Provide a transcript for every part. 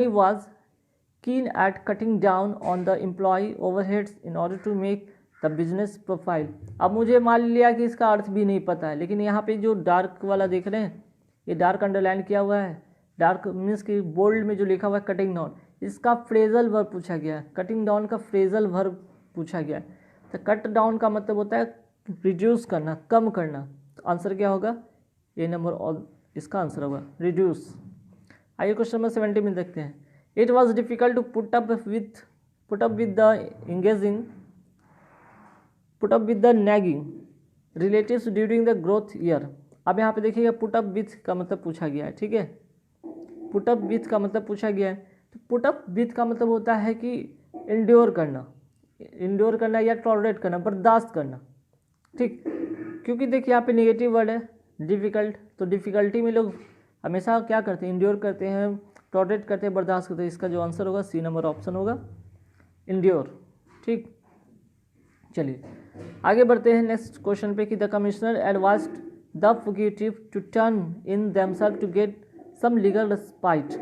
he was keen at cutting down on the employee overheads in order to make the business profile। अब मुझे मान लिया कि इसका अर्थ भी नहीं पता है, लेकिन यहाँ पे जो डार्क वाला देख रहे हैं, ये डार्क अंडरलाइन किया हुआ है, डार्क मीन्स कि बोल्ड में जो लिखा हुआ है कटिंग डाउन, इसका फ्रेजल वर्ब पूछा गया है, कटिंग डाउन का फ्रेजल वर्ब पूछा गया है। तो कट डाउन का मतलब होता है रिड्यूस करना, कम करना। तो आंसर क्या होगा, ए नंबर, और इसका आंसर होगा रिड्यूस। आइए क्वेश्चन नंबर 70 में देखते हैं। It was difficult to put up with the nagging relatives during the growth year. अब यहाँ पे देखिएगा पुट अप विथ का मतलब पूछा गया है, ठीक है, पुट अप विथ का मतलब पूछा गया है। तो पुट अप विथ का मतलब होता है कि इंड्योर करना या टॉलरेट करना, बर्दाश्त करना, ठीक। क्योंकि देखिए यहाँ पे नेगेटिव वर्ड है डिफ़िकल्ट, तो डिफ़िकल्टी में लोग हमेशा क्या करते हैं, इंड्योर करते हैं, टॉलरेट करते हैं, बर्दाश्त करते हैं। इसका जो आंसर होगा सी नंबर ऑप्शन होगा, इंड्योर, ठीक। चलिए आगे बढ़ते हैं नेक्स्ट क्वेश्चन पे कि the commissioner advised the fugitive to turn in themselves to get some legal respite.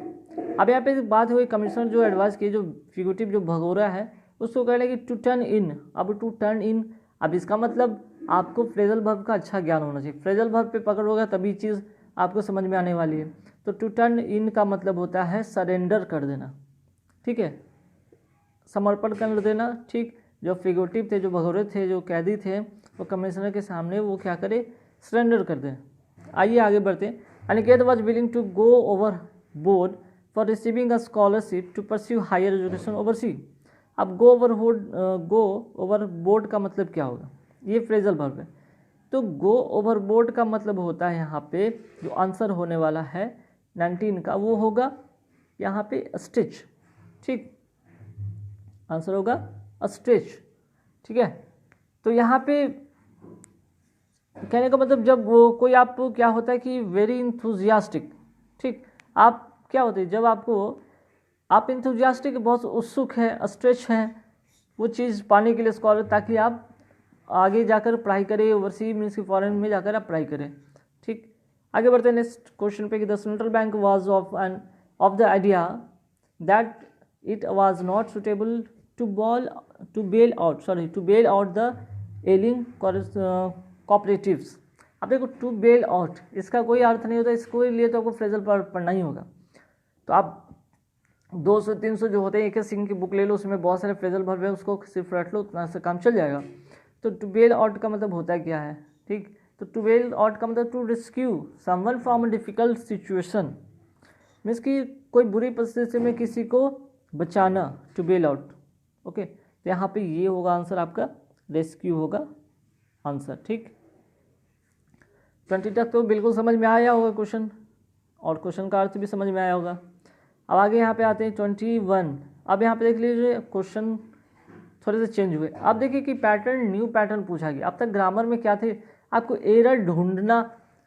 अब यहाँ पे बात हुई, कमिश्नर जो एडवाइस किए, जो फ्यूगिटिव जो भगोरा है उसको कह रहे हैं कि टू टर्न इन। अब टू टर्न इन, अब इसका मतलब आपको फ्रेजल वर्ब का अच्छा ज्ञान होना चाहिए, फ्रेजल वर्ब पे पकड़ होगा तभी चीज़ आपको समझ में आने वाली है। तो टू टर्न इन का मतलब होता है सरेंडर कर देना, ठीक है, समर्पण कर देना, ठीक। जो फिगोटिव थे, जो भगोरे थे, जो कैदी थे, वो कमिश्नर के सामने वो क्या करे, सरेंडर कर दें। आइए आगे बढ़ते हैं। Aniket was willing to go over board for receiving a scholarship to pursue higher education oversee. अब गो ओवर बोर्ड का मतलब क्या होगा, ये फ्रेजल वर्ब है। तो गो ओवर बोर्ड का मतलब होता है यहाँ पे जो आंसर होने वाला है 19 का, वो होगा यहाँ पे स्टिच, ठीक, आंसर होगा स्टिच, ठीक है। तो यहाँ पे कहने का मतलब जब वो कोई आपको क्या होता है कि वेरी इंथुजियास्टिक, ठीक, आप क्या होते हैं जब आप इंथुजियास्टिक, बहुत उत्सुक है, स्ट्रेच हैं वो चीज़ पाने के लिए स्कॉलर, ताकि आप आगे जाकर पढ़ाई करें, ओवरसीज मीन्स की फॉरेन में जाकर आप पढ़ाई करें, ठीक। आगे बढ़ते हैं नेक्स्ट क्वेश्चन पे कि the central bank was of the idea that it was not suitable to bail out the ailing cooperatives. अब देखो टू बेल आउट, इसका कोई अर्थ नहीं होता, इसको लिए तो आपको फ्रेजल पढ़ना ही होगा। तो आप 200-300 जो होते हैं, एक सिंह की बुक ले लो, उसमें बहुत सारे फ्रेजल वर्ब है, उसको सिर्फ रट लो, उतना से काम चल जाएगा। तो टू बेल आउट का मतलब होता है क्या है, ठीक। तो टू बेल आउट का मतलब to rescue someone from a difficult situation, means कि कोई बुरी परिस्थिति में किसी को बचाना, टू बेल आउट, ओके। तो यहाँ पे ये होगा आंसर आपका, रेस्क्यू होगा आंसर, ठीक। 20 तक तो बिल्कुल समझ में आया होगा क्वेश्चन, और क्वेश्चन का अर्थ भी समझ में आया होगा। अब आगे यहाँ पे आते हैं 21। अब यहाँ पे देख लीजिए क्वेश्चन थोड़े से चेंज हुए। अब देखिए कि पैटर्न, न्यू पैटर्न पूछा गया। अब तक ग्रामर में क्या थे, आपको एरर ढूंढना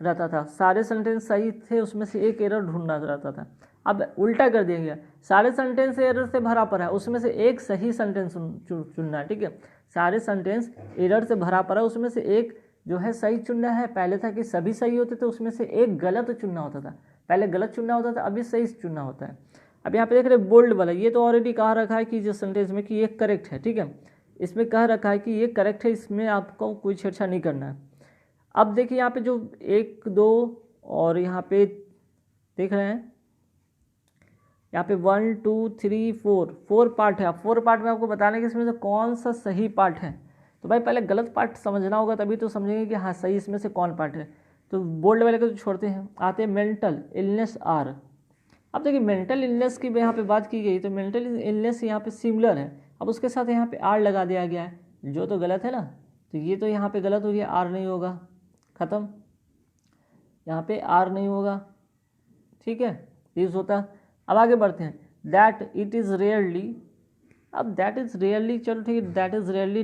रहता था, सारे सेंटेंस सही थे उसमें से एक एरर ढूंढना रहता था। अब उल्टा कर दिया गया, सारे सेंटेंस एरर से भरा पड़ा है, उसमें से एक सही सेंटेंस चुनना है, ठीक है। सारे सेंटेंस एरर से भरा पड़ा है, उसमें से एक जो है सही चुनना है। पहले था कि सभी सही होते थे, उसमें से एक गलत चुनना होता था, पहले गलत चुनना होता था, अभी सही चुनना होता है। अब यहाँ पे देख रहे हैं बोल्ड वाला, ये तो ऑलरेडी कहा रखा है कि जो सेंटेंस में कि ये करेक्ट है, ठीक है, इसमें कह रखा है कि ये करेक्ट है, इसमें आपको कोई छेड़छाड़ नहीं करना है। अब देखिए यहाँ पे जो 1, 2 और यहाँ पे देख रहे हैं, यहाँ पे 1, 2, 3, 4 पार्ट है। अब 4 पार्ट में आपको बताने कि इसमें से कौन सा सही पार्ट है। तो भाई पहले गलत पार्ट समझना होगा, तभी तो समझेंगे कि हाँ सही इसमें से कौन पार्ट है। तो बोल्ड वाले को तो छोड़ते हैं, आते हैं मेंटल इलनेस आर। अब देखिए मेंटल इलनेस की यहाँ पे बात की गई, तो मेंटल इलनेस यहाँ पे सिमिलर है, अब उसके साथ यहाँ पे आर लगा दिया गया है, जो तो गलत है ना, तो ये तो यहाँ पे गलत हो गया, आर नहीं होगा, ख़त्म, यहाँ पे आर नहीं होगा, ठीक है, यूज होता। अब आगे बढ़ते हैं, दैट इट इज़ रेयरली, अब दैट इज़ रेयरली, चलो ठीक है, दैट इज़ रेयरली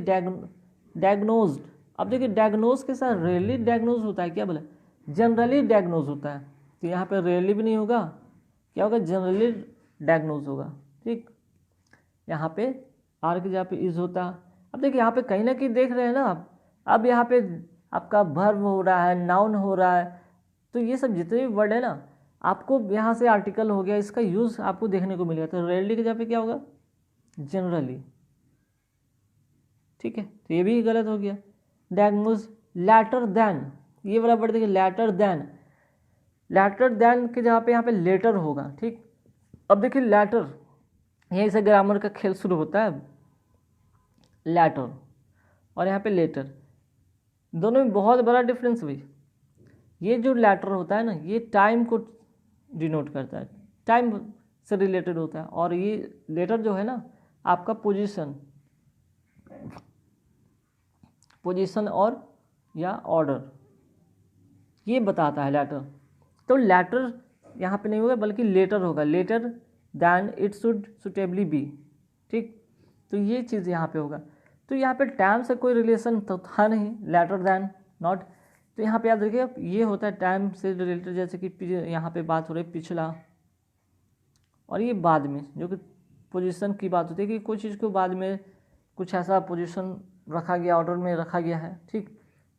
डायग्नोज्ड। अब देखिए डायग्नोज के साथ रेयरली डायग्नोज होता है, क्या बोला, जनरली डायग्नोज होता है, तो यहाँ पे रेयरली भी नहीं होगा, क्या होगा, जनरली डायग्नोज होगा, ठीक। यहाँ पे आर की जगह पे इज होता। अब देखिए यहाँ पे कहीं ना कहीं देख रहे हैं ना आप, अब यहाँ पे आपका वर्ब हो रहा है, नाउन हो रहा है, तो ये सब जितने भी वर्ड है ना, आपको यहाँ से आर्टिकल हो गया, इसका यूज़ आपको देखने को मिलेगा। तो रेयरली के जगह पे क्या होगा, जनरली। ठीक है, तो ये भी गलत हो गया। डायग्नोज लैटर देन, ये वाला वर्ड देखिए, लैटर देन, लैटर देन के जगह पे यहाँ पे लेटर होगा। ठीक, अब देखिए लैटर, यहीं से ग्रामर का खेल शुरू होता है। लैटर और यहाँ पे लेटर, दोनों में बहुत बड़ा डिफरेंस भाई। ये जो लैटर होता है ना, ये टाइम को डिनोट करता है, टाइम से रिलेटेड होता है। और ये लेटर जो है ना, आपका पोजीशन और या ऑर्डर ये बताता है लेटर। तो लेटर यहाँ पे नहीं होगा बल्कि लेटर होगा, later than it should suitably be. ठीक, तो ये चीज़ यहाँ पे होगा। तो यहाँ पे टाइम से कोई रिलेशन तो था नहीं, लेटर दैन नॉट। तो यहाँ पे याद रखिए ये होता है टाइम से रिलेटेड, जैसे कि यहाँ पे बात हो रही है पिछला, और ये बाद में जो कि पोजीशन की बात होती है कि कोई चीज़ को बाद में कुछ ऐसा पोजीशन रखा गया, ऑर्डर में रखा गया है। ठीक,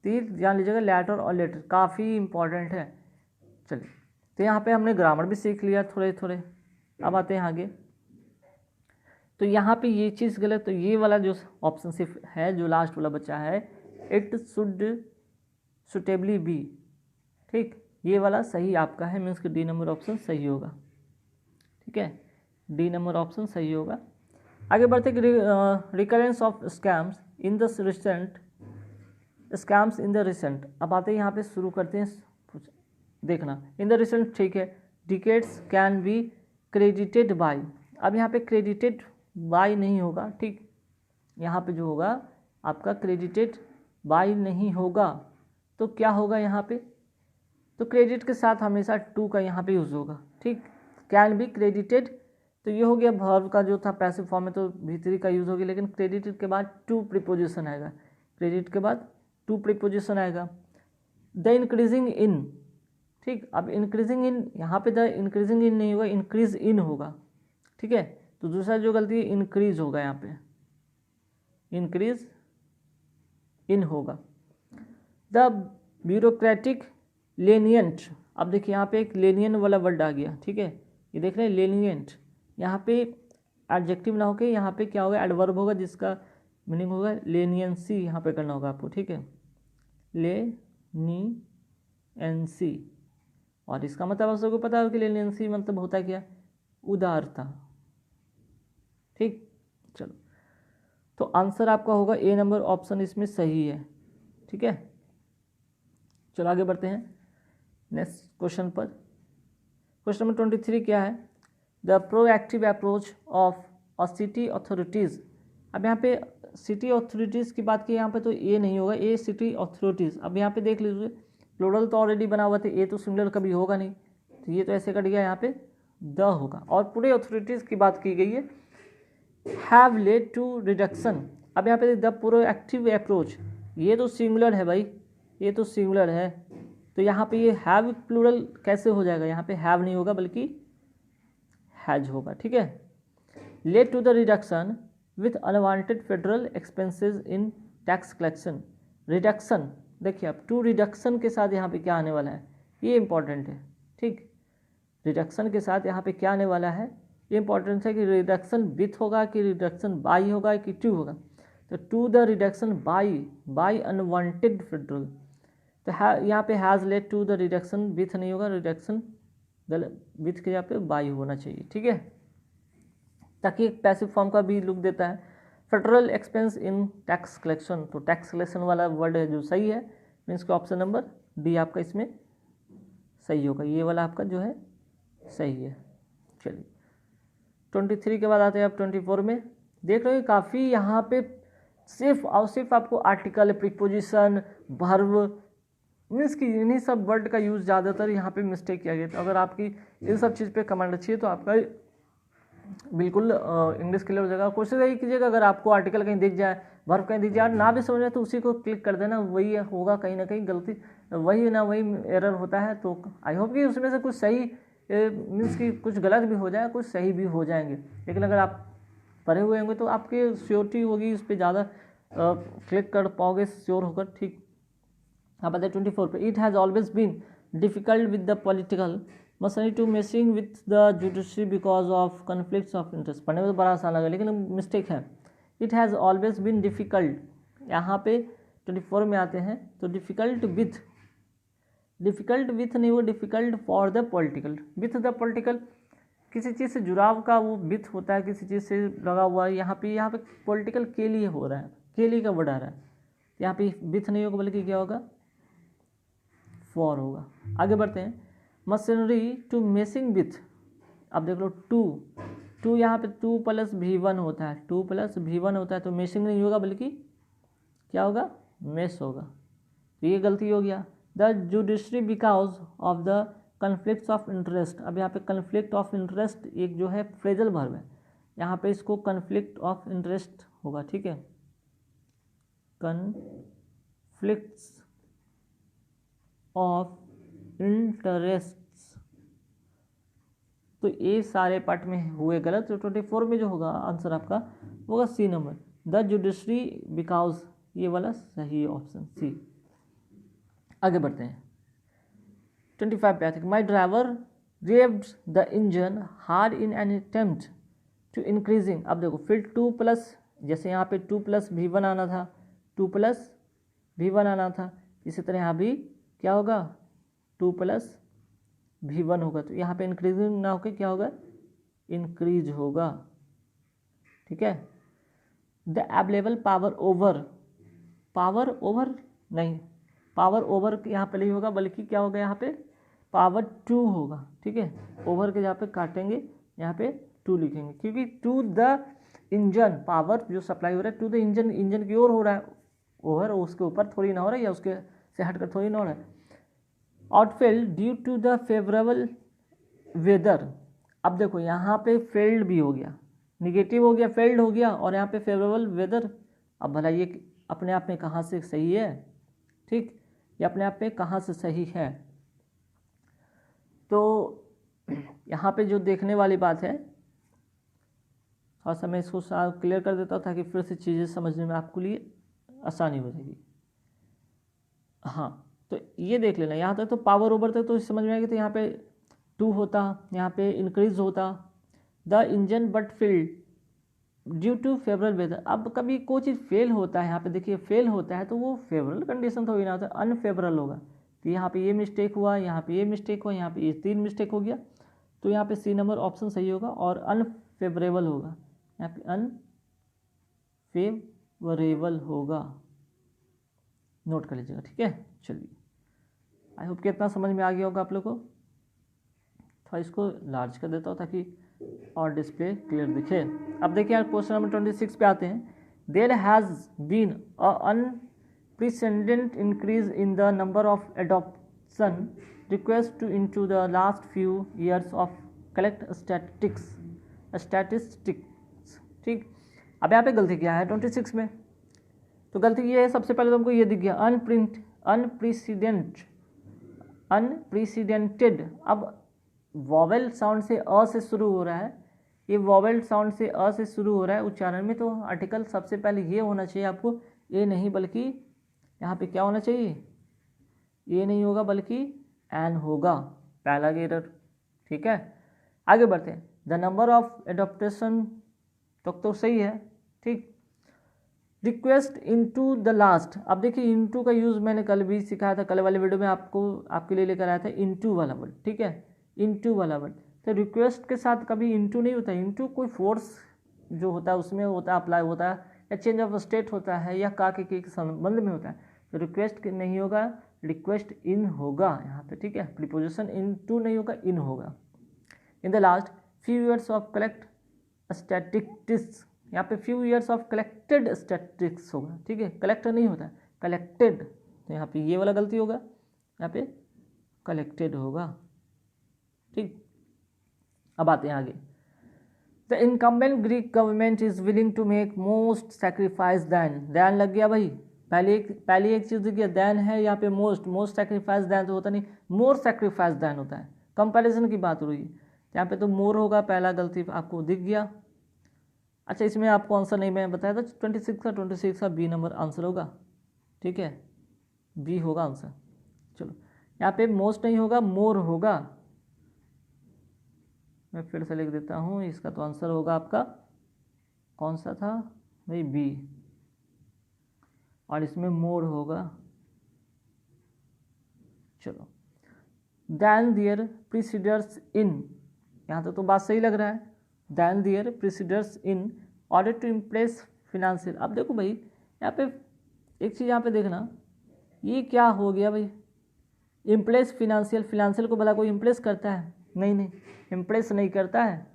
तो ये जान लीजिएगा लेटर और लेटर काफ़ी इंपॉर्टेंट है। चलिए, तो यहाँ पे हमने ग्रामर भी सीख लिया थोड़े थोड़े। अब आते हैं आगे। तो यहाँ पे ये चीज़ गलत, तो ये वाला जो ऑप्शन सिर्फ है, जो लास्ट वाला बचा है, इट शुड सुटेबली बी। ठीक, ये वाला सही आपका है, मीन्स कि डी नंबर ऑप्शन सही होगा। ठीक है, डी नंबर ऑप्शन सही होगा। आगे बढ़ते कि recurrence of scams in the recent, scams in the recent. अब आते हैं यहाँ पे शुरू करते हैं देखना। इन द रिसेंट, ठीक है, decades can be credited bye. अब यहाँ पे क्रेडिटेड बाय नहीं होगा। ठीक, यहाँ पे जो होगा आपका क्रेडिटेड बाय नहीं होगा, तो क्या होगा यहाँ पे, तो क्रेडिट के साथ हमेशा टू का यहाँ पे यूज़ होगा। ठीक, कैन बी क्रेडिटेड, तो ये हो गया वर्ब का जो था पैसिव फॉर्म में, तो भीतरी का यूज़ होगी, लेकिन क्रेडिटेड के बाद टू प्रीपोजिशन आएगा, क्रेडिट के बाद टू प्रीपोजिशन आएगा। द इंक्रीजिंग इन, ठीक, अब इंक्रीजिंग इन, यहाँ पे द इंक्रीजिंग इन नहीं होगा, इंक्रीज इन होगा। ठीक है, तो दूसरा जो गलती है इंक्रीज होगा, यहाँ पे इंक्रीज इन होगा। द ब्यूरोक्रेटिक लेनियंट, अब देखिए यहाँ पे एक लेनियन वाला वर्ड आ गया। ठीक है, ये देख रहे हैं लेनियंट, यहाँ पे एडजेक्टिव ना होके यहाँ पे क्या होगा, एडवर्ब होगा, जिसका मीनिंग होगा लेनियंसी, यहाँ पे करना होगा आपको। ठीक है, लेनियंसी, और इसका मतलब आप सबको पता है कि लेनियंसी मतलब होता है क्या, उदारता। ठीक, चलो, तो आंसर आपका होगा ए नंबर ऑप्शन इसमें सही है। ठीक है, चलो आगे बढ़ते हैं नेक्स्ट क्वेश्चन पर। क्वेश्चन नंबर 23 क्या है, the proactive approach of a city authorities. अब यहाँ पे सिटी अथॉरिटीज़ की बात की, यहाँ पे तो ए नहीं होगा, ए सिटी अथॉरिटीज़। अब यहाँ पे देख लीजिए प्लूरल तो ऑलरेडी बना हुआ था, ए तो सिंगुलर कभी होगा नहीं, तो ये तो ऐसे कट गया, यहाँ पे द होगा। और पूरे अथॉरिटीज़ की बात की गई है, हैव लेड टू रिडक्शन। अब यहाँ पे द प्रोएक्टिव अप्रोच, ये तो सिंगुलर है भाई, ये तो सिंगुलर है, तो यहाँ पे ये हैव प्लूरल कैसे हो जाएगा, यहाँ पे हैव नहीं होगा बल्कि हैज होगा। ठीक है, led to the reduction with unwanted federal expenses in tax collection. Reduction, देखिए अब टू रिडक्शन के साथ यहाँ पे क्या आने वाला है, ये इंपॉर्टेंट है। ठीक, रिडक्शन के साथ यहाँ पे क्या आने वाला है, ये इंपॉर्टेंट है कि रिडक्शन विथ होगा कि रिडक्शन बाई होगा कि टू होगा। तो to the reduction by unwanted federal, तो यहाँ पे has led to the reduction with नहीं होगा, रिडक्शन विथ के यहाँ पे बाई होना चाहिए। ठीक है, ताकि एक पैसिव फॉर्म का भी लुक देता है। फेडरल एक्सपेंस इन टैक्स कलेक्शन, तो टैक्स कलेक्शन वाला वर्ड है जो सही है, मीन्स का ऑप्शन नंबर डी आपका इसमें सही होगा, ये वाला आपका जो है सही है। चलिए 23 के बाद आते हैं आप 24 में। देख रहे हो काफ़ी यहाँ पे सिर्फ और सिर्फ आपको आर्टिकल, प्रीपोजिशन, वर्ब, मीन्स कि इन्हीं सब वर्ड का यूज़ ज़्यादातर यहाँ पे मिस्टेक किया गया। तो अगर आपकी इन सब चीज़ पे कमांड अच्छी है तो आपका बिल्कुल इंग्लिश क्लियर हो जाएगा। कोशिश यही कीजिएगा अगर आपको आर्टिकल कहीं दिख जाए, वर्ब कहीं दिख जाए, ना भी समझ में तो उसी को क्लिक कर देना, वही होगा कहीं ना कहीं गलती, वही ना वही एरर होता है। तो आई होप कि उसमें से कुछ सही मीन्स कि कुछ गलत भी हो जाए, कुछ सही भी हो जाएंगे, लेकिन अगर आप पढ़े हुए होंगे तो आपकी श्योरिटी होगी, उस पर ज़्यादा क्लिक कर पाओगे श्योर होकर। ठीक, आप बताइए 24 पे, it has always been difficult with the political machinery to messing with the judiciary because of conflicts of interest. पढ़ने में तो बड़ा आसान लगा लेकिन मिस्टेक है। It has always been difficult, यहाँ पे 24 में आते हैं तो डिफ़िकल्ट विथ नहीं, वो difficult for the political, with the political, किसी चीज़ से जुड़ाव का वो विथ होता है, किसी चीज़ से लगा हुआ है। यहाँ पे पॉलिटिकल के लिए हो रहा है, के लिए का वर्ड आ रहा है, यहाँ पे विथ नहीं होगा बल्कि क्या होगा, फॉर होगा। आगे बढ़ते हैं। मशीनरी टू मेसिंग विथ, अब देख लो टू यहाँ पे 2 + V1 होता है, 2 + V1 होता है, तो मेसिंग नहीं होगा बल्कि क्या होगा, मेस होगा। तो ये गलती हो गया। The judiciary because of the conflicts of interest, अब यहाँ पे कन्फ्लिक्ट ऑफ इंटरेस्ट एक जो है फ्रेजल वर्ब है, यहाँ पे इसको कन्फ्लिक्ट ऑफ इंटरेस्ट होगा, ठीक है, कन्फ्लिक्ट्स ऑफ इंटरेस्ट। तो ये सारे पार्ट में हुए गलत, तो 24 में जो होगा आंसर आपका होगा C number, the judiciary because, ये वाला सही ऑप्शन सी। आगे बढ़ते हैं। 25 पे आते हैं। My driver revved the engine hard in an attempt to increasing, अब देखो फिर 2+, जैसे यहाँ पे 2+ V1 आना था, 2+ V1 आना था, इसी तरह यहाँ भी क्या होगा, 2+ V1 होगा, तो यहाँ पे इंक्रीजिंग ना होकर क्या होगा, इंक्रीज होगा, ठीक है। द अवेलेबल पावर ओवर नहीं, पावर ओवर यहाँ पे नहीं होगा बल्कि क्या होगा, यहाँ पे पावर 2 होगा, ठीक है। ओवर के जहाँ पे काटेंगे यहाँ पे 2 लिखेंगे, क्योंकि टू द इंजन, पावर जो सप्लाई हो रहा है टू द इंजन की ओर हो रहा है, ओवर उसके ऊपर थोड़ी ना हो रहा है, या उसके से हटकर थोड़ी ना हो रहा है। Outfall due to the favourable weather, अब देखो यहाँ पे फेल्ड भी हो गया, निगेटिव हो गया, फेल्ड हो गया, और यहाँ पे फेवरेबल वेदर। अब भला ये अपने आप में कहाँ से सही है, ठीक, ये अपने आप में कहाँ से सही है। तो यहाँ पे जो देखने वाली बात है, थोड़ा सा मैं इसको क्लियर कर देता हूँ ताकि फिर से चीज़ें समझने में आपको लिए आसानी हो जाएगी। हाँ, तो ये देख लेना, यहाँ तक तो पावर ओवर तक तो समझ में आएगी, तो यहाँ पे 2 होता, यहाँ पे इंक्रीज होता, the engine but failed due to favourable weather. अब कभी कोई चीज़ फेल होता है, यहाँ पे देखिए फेल होता है तो वो फेवरेबल कंडीशन तो ही ना होता, अनफेवरेबल होगा, तो यहाँ पे ये मिस्टेक हुआ, यहाँ पे ये मिस्टेक हुआ, यहाँ पे ये 3 मिस्टेक हो गया, तो यहाँ पे सी नंबर ऑप्शन सही होगा, और अनफेवरेबल होगा, यहाँ पे अनफेवरेबल होगा, नोट कर लीजिएगा, ठीक है। चलिए, आई होप कि इतना समझ में आ गया होगा आप लोग को। थोड़ा इसको लार्ज कर देता हूँ ताकि और डिस्प्ले क्लियर दिखे। अब देखिए यार, क्वेश्चन नंबर 26 पे आते हैं। There has been a unprecedented increase in the number of adoption request to into the last few years of collect statistics, ठीक। अब यहाँ पे गलती क्या है 26 में, तो गलती ये है, सबसे पहले तो हमको ये दिख गया अनप्रेसिडेंटेड। अब वॉवेल साउंड से अ से शुरू हो रहा है, ये वॉवेल साउंड से अ से शुरू हो रहा है उच्चारण में, तो आर्टिकल सबसे पहले ये होना चाहिए आपको, ए नहीं बल्कि यहाँ पे क्या होना चाहिए, ए नहीं होगा बल्कि एन होगा, पहला एरर, ठीक है। आगे बढ़ते हैं। द नंबर ऑफ एडॉप्टेशन तो सही है, ठीक। रिक्वेस्ट इनटू द लास्ट, अब देखिए इनटू का यूज़ मैंने कल भी सिखाया था, कल वाले वीडियो में आपके लिए लेकर आया था इनटू वाला वर्ड, ठीक है, इनटू वाला वर्ड। तो रिक्वेस्ट के साथ कभी इनटू नहीं होता, इनटू कोई फोर्स जो होता है उसमें होता है, अप्लाई होता है, या चेंज ऑफ स्टेट होता है, या का के संबंध में होता है, तो रिक्वेस्ट नहीं होगा, रिक्वेस्ट इन होगा यहाँ पे, ठीक है। प्रीपोजिशन इनटू नहीं होगा, इन होगा। In the last few years of collect statistics, यहाँ पे few years of collected statistics होगा, ठीक है, कलेक्टर नहीं होता, कलेक्टेड, तो यहाँ पे ये वाला गलती होगा, यहाँ पे कलेक्टेड होगा, ठीक। अब आते हैं आगे। The incumbent Greek government is willing to make most sacrifice than लग गया भाई, पहली एक चीज़ दिख गया, दैन है, यहाँ पे मोस्ट सेक्रीफाइस दैन तो होता नहीं, मोर सेक्रीफाइस दैन होता है, कंपैरिजन की बात हो रही है, यहाँ पे तो मोर होगा, पहला गलती आपको दिख गया। अच्छा, इसमें आपको आंसर नहीं मैं बताया था, 26 का बी नंबर आंसर होगा, ठीक है, बी होगा आंसर। चलो, यहाँ पे मोस्ट नहीं होगा, मोर होगा, मैं फिर से लिख देता हूँ, इसका तो आंसर होगा आपका कौन सा था भाई, बी, और इसमें मोर होगा। चलो, देन देयर प्रीसीडर्स इन, यहाँ तक तो बात सही लग रहा है। Then their preceders in order to impress financial. अब देखो भाई यहाँ पे एक चीज़ यहाँ पे देखना, ये क्या हो गया भाई, इम्प्रेस फिनेंशियल। फिनेंशियल को भला कोई इम्प्रेस करता है? नहीं नहीं, इम्प्रेस नहीं करता है,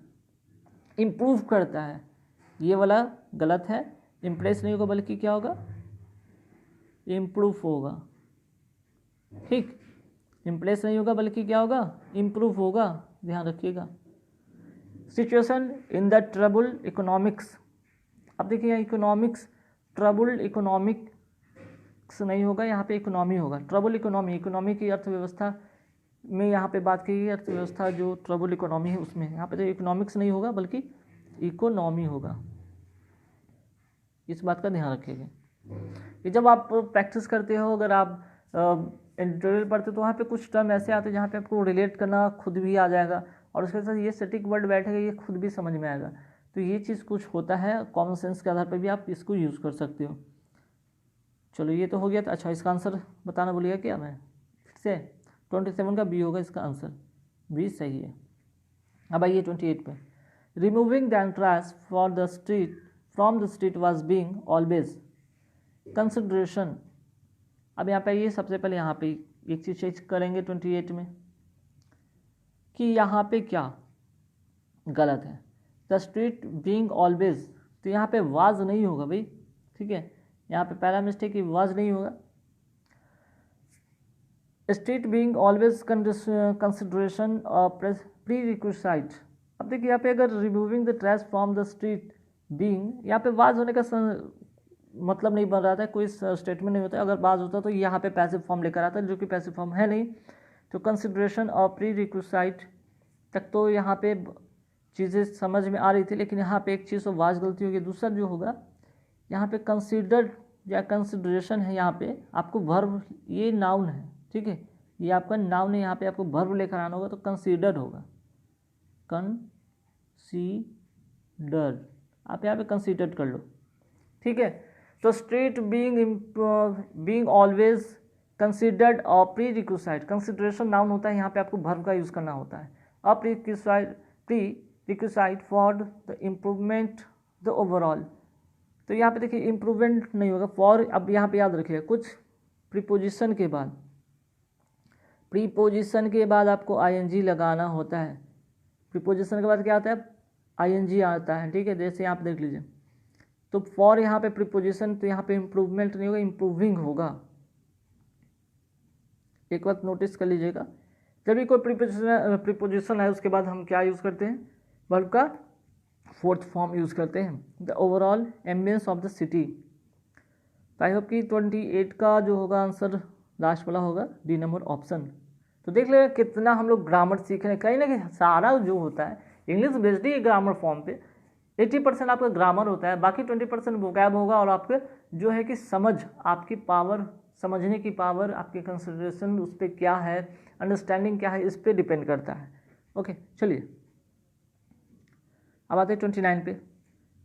इम्प्रूव करता है। ये वाला गलत है, इम्प्रेस नहीं होगा बल्कि क्या होगा, इम्प्रूव होगा। ठीक, इम्प्रेस नहीं होगा बल्कि क्या होगा, इम्प्रूव होगा, ध्यान रखिएगा। Situation in the trouble economics. अब देखिए इकोनॉमिक्स, ट्रबल इकोनॉमिक्स नहीं होगा, यहाँ पे इकोनॉमी होगा। ट्रबल इकोनॉमी, इकोनॉमी की अर्थव्यवस्था में यहाँ पे बात की गई, अर्थव्यवस्था जो ट्रबल इकोनॉमी है उसमें, यहाँ पे तो इकोनॉमिक्स नहीं होगा बल्कि इकोनॉमी होगा। इस बात का ध्यान रखिएगा कि जब आप प्रैक्टिस करते हो, अगर आप इंटरव्यू पढ़ते हो तो वहाँ पे कुछ टर्म ऐसे आते हैं जहाँ पे आपको रिलेट करना खुद भी आ जाएगा, और उसके साथ ये स्टैटिक वर्ड बैठेगा, ये खुद भी समझ में आएगा। तो ये चीज़ कुछ होता है, कॉमन सेंस के आधार पर भी आप इसको यूज़ कर सकते हो। चलो ये तो हो गया। तो अच्छा, इसका आंसर बताना बोलिएगा क्या, मैं फिर से 27 का बी होगा इसका आंसर, बी सही है। अब आइए 28 पे, removing the entrance for the street from the street was being always consideration. अब यहाँ पे ये सबसे पहले यहाँ पे एक चीज़ चेक करेंगे 28 में कि यहाँ पे क्या गलत है। द स्ट्रीट बीइंग ऑलवेज, तो यहाँ पे वाज नहीं होगा भाई, ठीक है, यहाँ पे पहला मिस्टेक वाज नहीं होगा। Street being always consideration pre requisite. अब देखिए यहाँ पे अगर removing the trash from the street being, यहाँ पे वाज होने का मतलब नहीं बन रहा था, कोई स्टेटमेंट नहीं होता। अगर वाज होता तो यहाँ पे पैसिव फॉर्म लेकर आता, जो कि पैसिव फॉर्म है नहीं। तो कंसिडरेशन और प्री रिक्विसाइट तक तो यहाँ पे चीज़ें समझ में आ रही थी, लेकिन यहाँ पे एक चीज़ तो वाज गलती होगी। दूसरा जो होगा यहाँ पे कंसिडर्ड या कंसिडरेशन है, यहाँ पे आपको वर्ब, ये नाउन है, ठीक है, ये आपका नाउन है, यहाँ पे आपको वर्ब लेकर आना होगा, तो कंसीडर्ड होगा, कंसीडर्ड, आप यहाँ पे कंसीडर्ड कर लो, ठीक है। तो स्ट्रीट बीइंग ऑलवेज कंसीडर्ड और प्री रिक्विसाइट, कंसिडरेशन नाउन होता है, यहाँ पे आपको वर्ब का यूज़ करना होता है। और pre requisite for the improvement the overall, तो यहाँ पे देखिए इम्प्रूवमेंट नहीं होगा फॉर। अब यहाँ पे याद रखिएगा कुछ प्रीपोजिशन के बाद, प्रीपोजिशन के बाद आपको आईएनजी लगाना होता है। प्रीपोजिशन के बाद क्या आता है, आईएनजी आता है, ठीक है। जैसे यहाँ पे देख लीजिए, तो फॉर यहाँ पे प्रीपोजिशन, तो यहाँ पे इम्प्रूवमेंट नहीं होगा, इम्प्रूविंग होगा। एक बात नोटिस कर लीजिएगा, जब भी कोई प्रीपोजिशन है उसके बाद हम क्या यूज़ करते हैं, वर्ब का फोर्थ फॉर्म यूज़ करते हैं, the overall ambience of the city. तो आई होप कि 28 का जो होगा आंसर लास्ट वाला होगा, डी नंबर ऑप्शन। तो देख लेगा कितना हम लोग ग्रामर सीख रहे हैं, कहीं ना कहीं सारा जो होता है इंग्लिश बेस्ड ही ग्रामर फॉर्म पे। 80% आपका ग्रामर होता है, बाकी 20% वोकैब होगा, और आपके जो है कि समझ, आपकी पावर, समझने की पावर, आपकी कंसिडरेशन उस पर क्या है, अंडरस्टैंडिंग क्या है, इस पर डिपेंड करता है। ओके चलिए अब आते हैं 29 पे।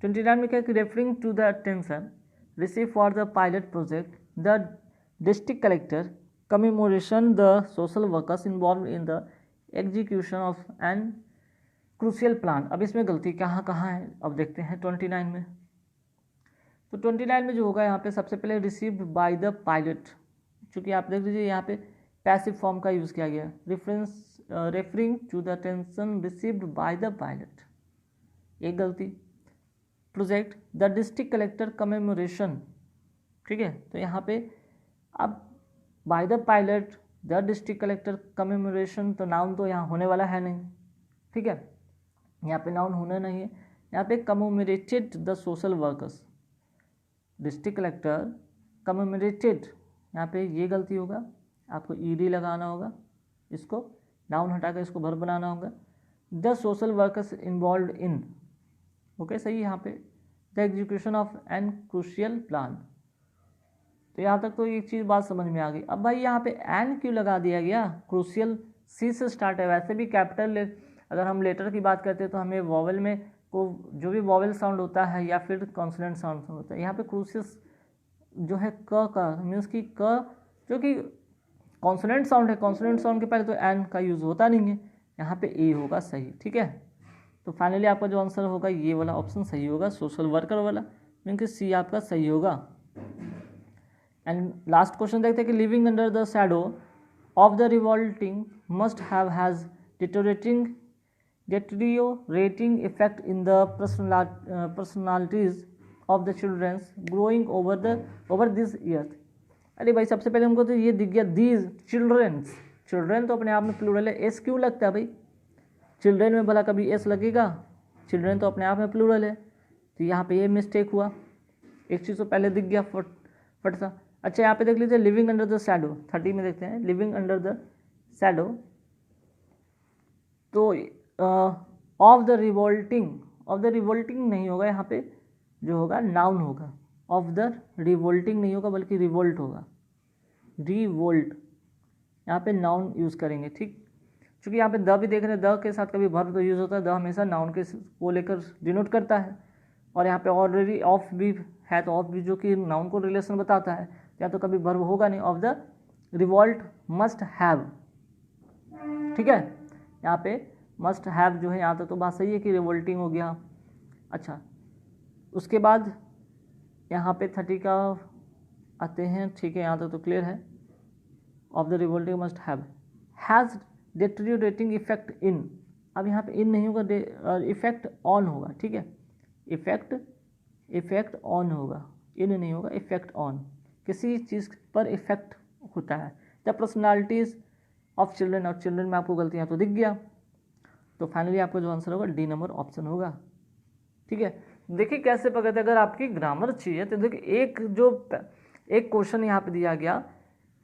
29 में क्या है कि referring to the attention receive for the pilot project the district collector commemoration the social workers involve in the execution of an crucial plan. अब इसमें गलती कहाँ कहाँ है, अब देखते हैं 29 में। तो 29 में जो होगा यहाँ पे सबसे पहले रिसीव्ड बाय द पायलट, चूँकि आप देख लीजिए यहाँ पे पैसिव फॉर्म का यूज़ किया गया, referring to the attention received by the pilot, एक गलती। Project the district collector commemoration, ठीक है, तो यहाँ पे अब by the pilot the district collector commemoration, तो नाउन तो यहाँ होने वाला है नहीं, ठीक है, यहाँ पे नाउन होना नहीं है। यहाँ पे commemorated the social workers, district collector commemorated, यहाँ पे ये गलती होगा, आपको ईडी लगाना होगा, इसको नाउन हटाकर इसको वर्ब बनाना होगा। The social workers involve in, okay सही, यहाँ पे the execution of an crucial plan. तो यहाँ तक तो एक चीज़ बात समझ में आ गई। अब भाई यहाँ पे एन क्यों लगा दिया गया, क्रूशियल सी से स्टार्ट है, वैसे भी कैपिटल अगर हम लेटर की बात करते हैं तो हमें वॉवल में को जो भी वॉवल साउंड होता है या फिर कॉन्सोनेंट साउंड होता है, यहाँ पे क्रूसियस जो है क का मीन्स कि क जो कि कॉन्सोनेंट साउंड है, कॉन्सोनेंट साउंड के पहले तो एन का यूज़ होता नहीं है, यहाँ पे ए होगा सही। ठीक है, तो फाइनली आपका जो आंसर होगा ये वाला ऑप्शन सही होगा, सोशल वर्कर वाला, मीन कि सी आपका सही होगा। एंड लास्ट क्वेश्चन देखते हैं कि living under the shadow of the revolting must have has deteriorating effect in the personalities of the children growing over this earth। अरे भाई सबसे पहले हमको तो ये दिख गया दीज चिल्ड्रेंस, चिल्ड्रेन तो अपने आप में प्लूरल है, एस क्यों लगता है भाई? चिल्ड्रेन में भला कभी एस लगेगा? चिल्ड्रेन तो अपने आप में प्लूरल है, तो यहाँ पे ये मिस्टेक हुआ, एक चीज़ तो पहले दिख गया फट सा। अच्छा यहाँ पे देख लीजिए लिविंग अंडर द शैडो, 30 में देखते हैं लिविंग अंडर द शैडो, तो ऑफ द रिवोल्टिंग नहीं होगा, यहाँ पे जो होगा नाउन होगा, ऑफ द रिवोल्टिंग नहीं होगा बल्कि रिवोल्ट होगा, रिवोल्ट, यहाँ पे नाउन यूज़ करेंगे। ठीक, क्योंकि यहाँ पे द भी देख रहे हैं, द के साथ कभी वर्ब तो यूज़ होता है, द हमेशा नाउन के को लेकर डिनोट करता है, और यहाँ पे ऑलरेडी ऑफ भी है, तो ऑफ भी जो कि नाउन को रिलेशन बताता है, या तो कभी वर्ब होगा नहीं। Of the revolt must have, ठीक है, यहाँ पे मस्ट हैव जो है यहाँ तक तो बात सही है कि रिवोल्टिंग हो गया। अच्छा उसके बाद यहाँ पे 30 का आते हैं, ठीक है, यहाँ तक तो क्लियर है। Of the revolting must have has deteriorating effect in, अब यहाँ पे इन नहीं होगा, इफेक्ट ऑन होगा। ठीक है, इफेक्ट ऑन होगा, इन नहीं होगा, इफेक्ट ऑन, किसी चीज़ पर इफेक्ट होता है। द पर्सनालिटीज़ ऑफ चिल्ड्रन, और चिल्ड्रन में आपको गलतियाँ तो दिख गया, तो फाइनली आपका जो आंसर होगा डी नंबर ऑप्शन होगा। ठीक है, देखिए कैसे पकड़ते, अगर आपकी ग्रामर चाहिए तो देखिए एक क्वेश्चन यहाँ पे दिया गया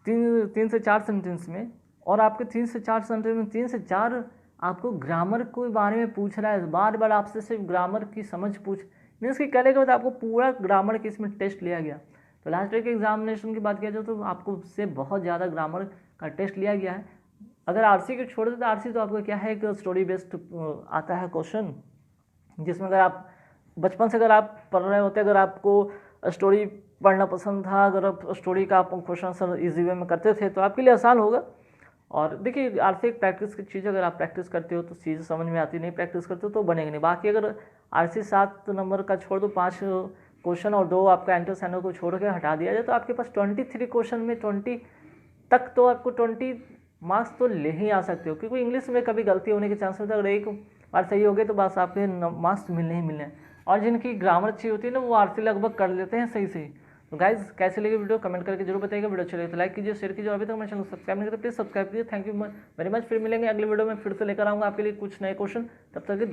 3 से 4 सेंटेंस में, और आपके 3 से 4 सेंटेंस में 3 से 4 आपको ग्रामर के बारे में पूछ रहा है, बार बार आपसे सिर्फ ग्रामर की समझ पूछ, मीन्स कि कहने के बाद आपको पूरा ग्रामर की इसमें टेस्ट लिया गया। तो लास्ट ईयर के एग्जामिनेशन की बात किया जाए तो आपको उससे बहुत ज़्यादा ग्रामर का टेस्ट लिया गया है। अगर आरसी को छोड़ दें तो आरसी तो आपको क्या है, एक स्टोरी बेस्ड आता है क्वेश्चन, जिसमें अगर आप बचपन से अगर आप पढ़ रहे होते, अगर आपको स्टोरी पढ़ना पसंद था, अगर आप स्टोरी का आप क्वेश्चन आंसर ईजी वे में करते थे तो आपके लिए आसान होगा। और देखिए आरसी एक प्रैक्टिस की चीज़, अगर आप प्रैक्टिस करते हो तो चीज़ें समझ में आती, नहीं प्रैक्टिस करते हो तो बनेगी नहीं। बाकी अगर आरसी 7 नंबर का छोड़ दो, 5 क्वेश्चन और 2 आपका एंटर सैनो को छोड़ के हटा दिया जाए, तो आपके पास 23 क्वेश्चन में 20 तक तो आपको 20 मार्क्स तो ले ही आ सकते हो, क्योंकि इंग्लिश में कभी गलती होने के चांसेस होता है, अगर एक बार सही हो गए तो बस आपके मार्क्स मिलने ही मिलने। और जिनकी ग्रामर अच्छी होती है ना, वो आरसी लगभग कर लेते हैं सही से। तो गाइज कैसे लगे वीडियो कमेंट करके जरूर बताइएगा। वीडियो अच्छी लगे तो लाइक कीजिए, शेयर कीजिए, अभी तक मेरे चैनल को सब्सक्राइब नहीं करते प्लीज सब्सक्राइब कीजिए। Thank you very much. फिर मिलेंगे अगले वीडियो में, फिर से लेकर आऊँगा आपके लिए कुछ नए क्वेश्चन, तब तक